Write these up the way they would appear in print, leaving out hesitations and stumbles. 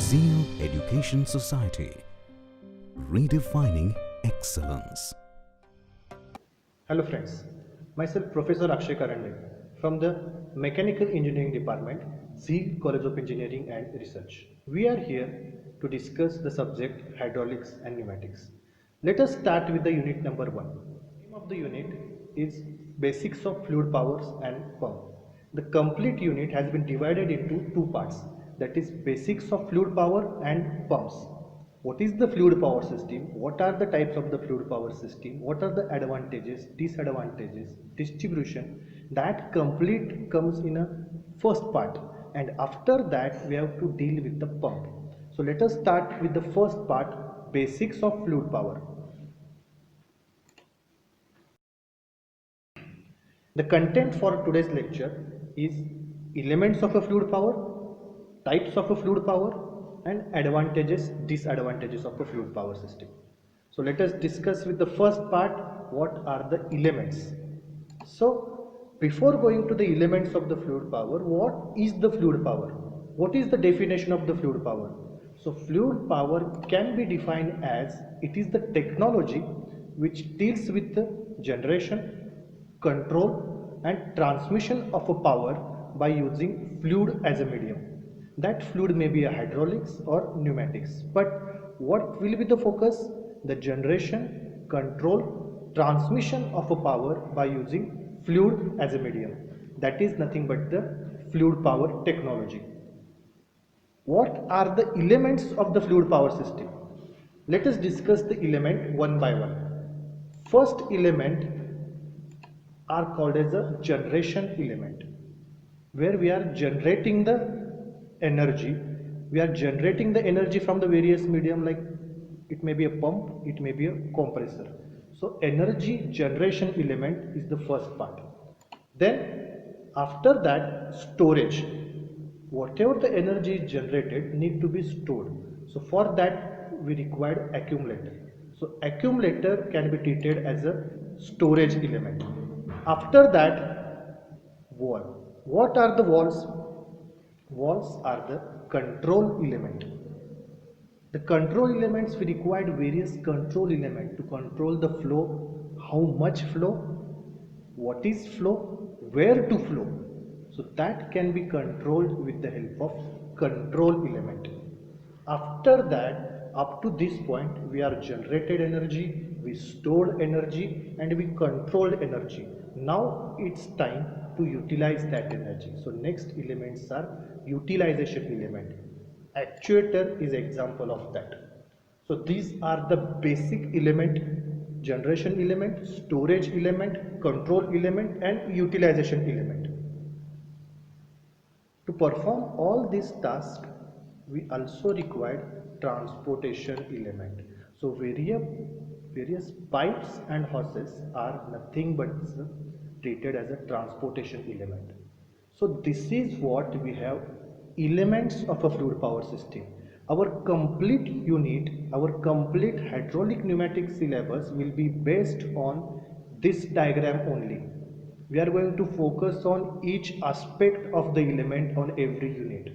Zeal Education Society, redefining excellence. Hello friends, myself Professor Akshay Karande from the Mechanical Engineering Department, Zeal College of Engineering and Research. We are here to discuss the subject hydraulics and pneumatics. Let us start with the unit number 1. The name of the unit is Basics of Fluid Powers and Pump. The complete unit has been divided into two parts, that is Basics of Fluid Power and Pumps. What is the fluid power system? What are the types of the fluid power system? What are the advantages, disadvantages, distribution? That complete comes in a first part, and after that we have to deal with the pump. So let us start with the first part, basics of fluid power. The content for today's lecture is elements of a fluid power, types of a fluid power, and advantages, disadvantages of a fluid power system. So let us discuss with the first part, what are the elements. So before going to the elements of the fluid power, what is the fluid power? What is the definition of the fluid power? So fluid power can be defined as it is the technology which deals with the generation, control and transmission of a power by using fluid as a medium. That fluid may be a hydraulics or pneumatics, but what will be the focus? The generation, control, transmission of a power by using fluid as a medium. That is nothing but the fluid power technology. What are the elements of the fluid power system? Let us discuss the element one by one. First element are called as a generation element, where we are generating the energy. We are generating the energy from the various medium, like it may be a pump, it may be a compressor. So energy generation element is the first part. Then after that, storage. Whatever the energy is generated need to be stored. So for that we require accumulator. So accumulator can be treated as a storage element. After that, wall. What are the walls? Walls are the control element. The control elements, we required various control element to control the flow, how much flow, what is flow, where to flow. So that can be controlled with the help of control element. After that, up to this point, we are generated energy, we stored energy, and we controlled energy. Now it's time to utilize that energy. So next elements are utilization element. Actuator is example of that. So these are the basic element: generation element, storage element, control element, and utilization element. To perform all these tasks, we also require transportation element. So various pipes and hoses are nothing but treated as a transportation element. So this is what we have, elements of a fluid power system. Our complete unit, our complete hydraulic pneumatic syllabus will be based on this diagram only. We are going to focus on each aspect of the element on every unit.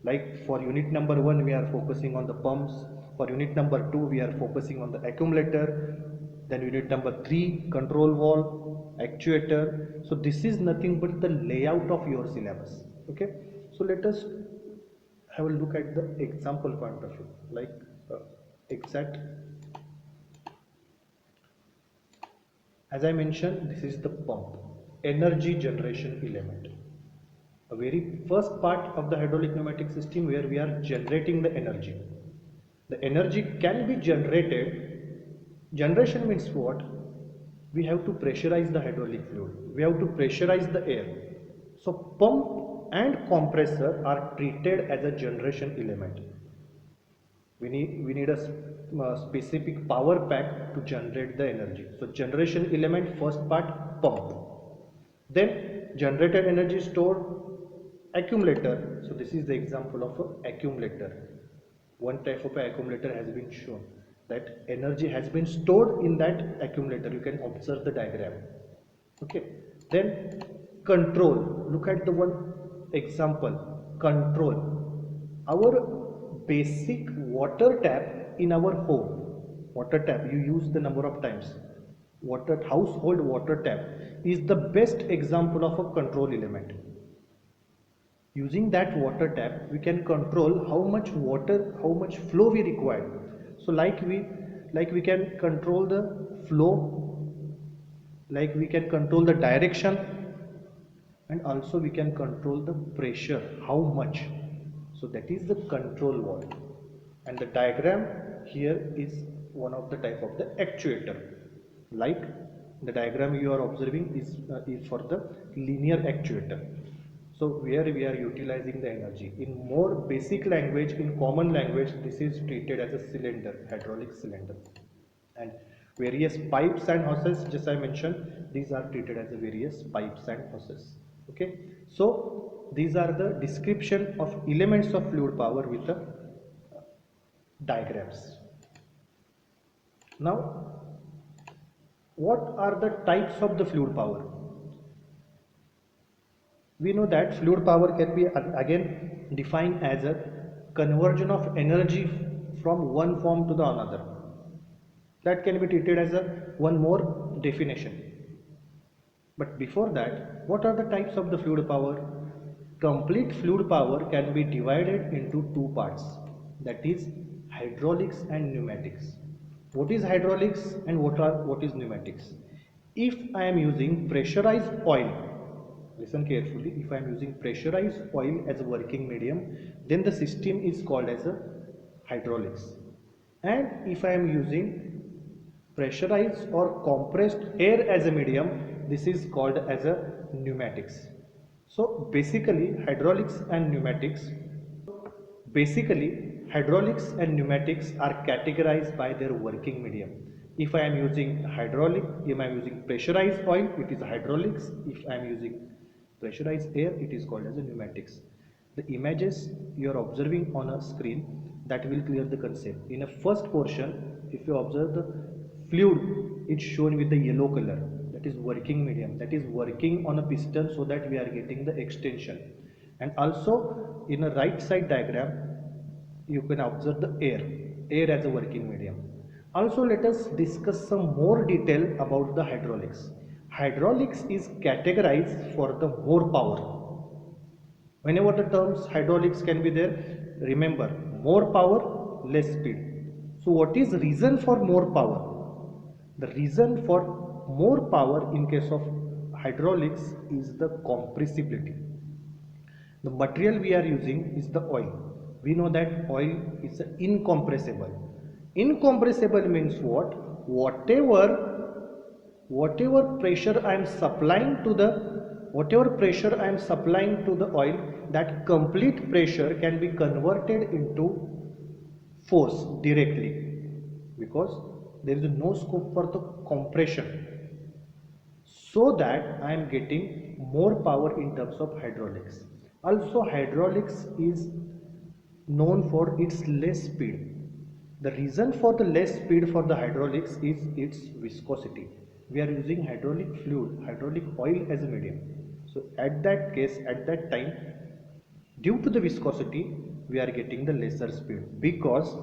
Like for unit number 1 we are focusing on the pumps, for unit number 2 we are focusing on the accumulator, then unit number 3 control valve, actuator. So this is nothing but the layout of your syllabus. Okay, so let us have a look at the example point of view, like exact. As I mentioned, this is the pump, energy generation element. A very first part of the hydraulic pneumatic system where we are generating the energy. The energy can be generated. Generation means what? We have to pressurize the hydraulic fluid. We have to pressurize the air. So pump and compressor are treated as a generation element. We need a specific power pack to generate the energy. So generation element, first part, pump. Then generated energy stored, accumulator. So this is the example of a accumulator. One type of accumulator has been shown, that energy has been stored in that accumulator. You can observe the diagram. Okay, then control. Look at the one example, control. Our basic water tap in our home, water tap you use the number of times, water household water tap is the best example of a control element. Using that water tap we can control how much water, how much flow we require. So like we can control the flow, like we can control the direction, and also we can control the pressure, how much. So that is the control valve, and the diagram here is one of the type of the actuator. Like the diagram you are observing is for the linear actuator. So where we are utilizing the energy in more basic language, in common language, this is treated as a cylinder, hydraulic cylinder, and various pipes and hoses, just I mentioned, these are treated as a various pipes and hoses. Okay, so these are the description of elements of fluid power with the diagrams. Now what are the types of the fluid power? We know that fluid power can be again defined as a conversion of energy from one form to the another. That can be treated as a one more definition. But before that, what are the types of the fluid power? Complete fluid power can be divided into two parts, that is hydraulics and pneumatics. What is hydraulics and what is pneumatics? If I am using pressurized oil, listen carefully, if I am using pressurized oil as a working medium, then the system is called as a hydraulics. And if I am using pressurized or compressed air as a medium, this is called as a pneumatics. So basically hydraulics and pneumatics are categorized by their working medium. If I am using hydraulic, if I am using pressurized oil, it is hydraulics. If I am using pressurized air, it is called as a pneumatics. The images you are observing on a screen, that will clear the concept. In a first portion, if you observe the fluid, it's shown with the yellow color, that is working medium, that is working on a piston, so that we are getting the extension. And also in a right side diagram you can observe the air as a working medium. Also let us discuss some more detail about the hydraulics. Hydraulics is categorized for the more power. Whenever the terms hydraulics can be there, remember more power, less speed. So what is reason for more power? The reason for more power in case of hydraulics is the compressibility. The material we are using is the oil. We know that oil is incompressible. Incompressible means what? Whatever pressure I am supplying to the oil, that complete pressure can be converted into force directly, because there is no scope for the compression, so that I am getting more power in terms of hydraulics. Also hydraulics is known for its less speed. The reason for the less speed for the hydraulics is its viscosity. We are using hydraulic fluid, hydraulic oil as a medium. So at that case, at that time, due to the viscosity, we are getting the lesser speed, because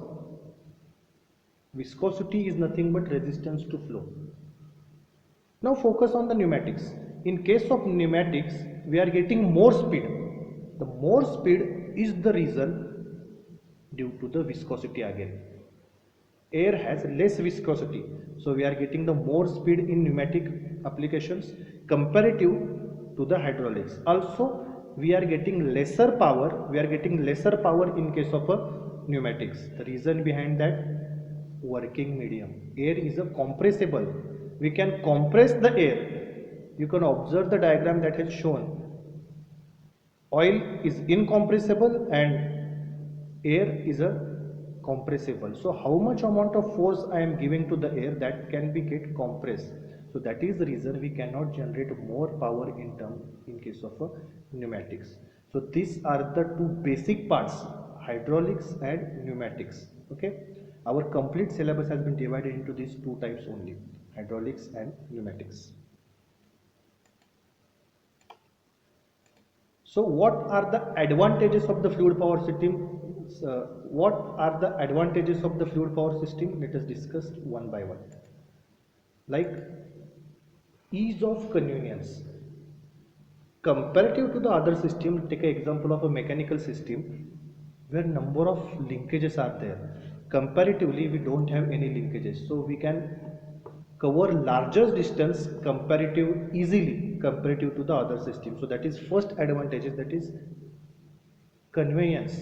viscosity is nothing but resistance to flow. Now focus on the pneumatics. In case of pneumatics, we are getting more speed. The more speed is the reason due to the viscosity again. Air has less viscosity, so we are getting the more speed in pneumatic applications comparative to the hydraulics. Also we are getting lesser power. In case of pneumatics. The reason behind that, working medium. Air is a compressible. We can compress the air. You can observe the diagram that has shown. Oil is incompressible and air is a compressible. So how much amount of force I am giving to the air, that can be get compressed. So that is the reason we cannot generate more power in case of pneumatics. So these are the two basic parts, hydraulics and pneumatics. Okay, our complete syllabus has been divided into these two types only, hydraulics and pneumatics. So what are the advantages of the fluid power what are the advantages of the fluid power system? Let us discuss one by one. Like ease of convenience. Comparative to the other system, take an example of a mechanical system where number of linkages are there. Comparatively, we don't have any linkages, so we can cover larger distance comparative easily comparative to the other system. So that is first advantage, that is conveyance.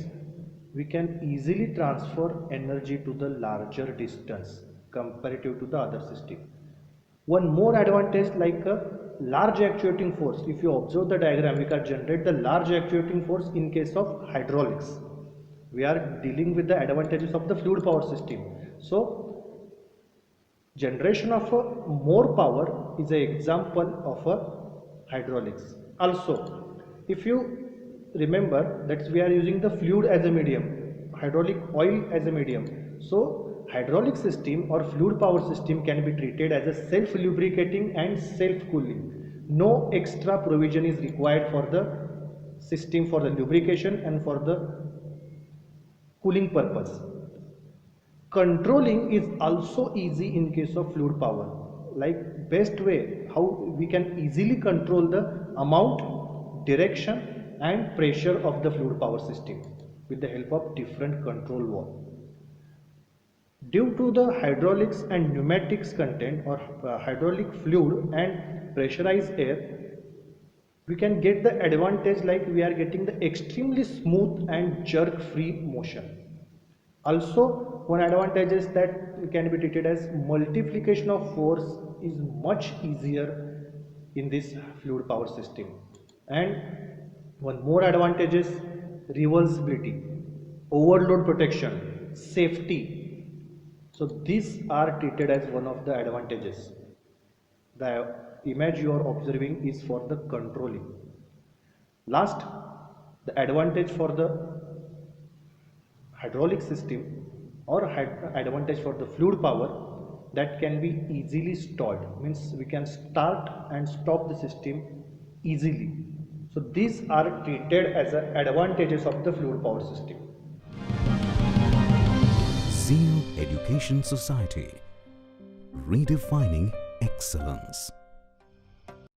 We can easily transfer energy to the larger distance comparative to the other system. One more advantage, like a large actuating force. If you observe the diagram, we can generate the large actuating force in case of hydraulics. We are dealing with the advantages of the fluid power system. So generation of more power is an example of a hydraulics. Also, if you remember that we are using the fluid as a medium, hydraulic oil as a medium. So hydraulic system or fluid power system can be treated as a self lubricating and self cooling. No extra provision is required for the system for the lubrication and for the cooling purpose. Controlling is also easy in case of fluid power. Like best way how we can easily control the amount, direction and pressure of the fluid power system with the help of different control valve. Due to the hydraulics and pneumatics content or hydraulic fluid and pressurized air, we can get the advantage like we are getting the extremely smooth and jerk free motion. Also, one advantage is that it can be treated as multiplication of force is much easier in this fluid power system. And one more advantage is reversibility, overload protection, safety. So these are treated as one of the advantages. The image you are observing is for the controlling. Last, the advantage for the hydraulic system or advantage for the fluid power, that can be easily stalled, means we can start and stop the system easily. So these are treated as advantages of the fluid power system. Zeal Education Society, redefining excellence.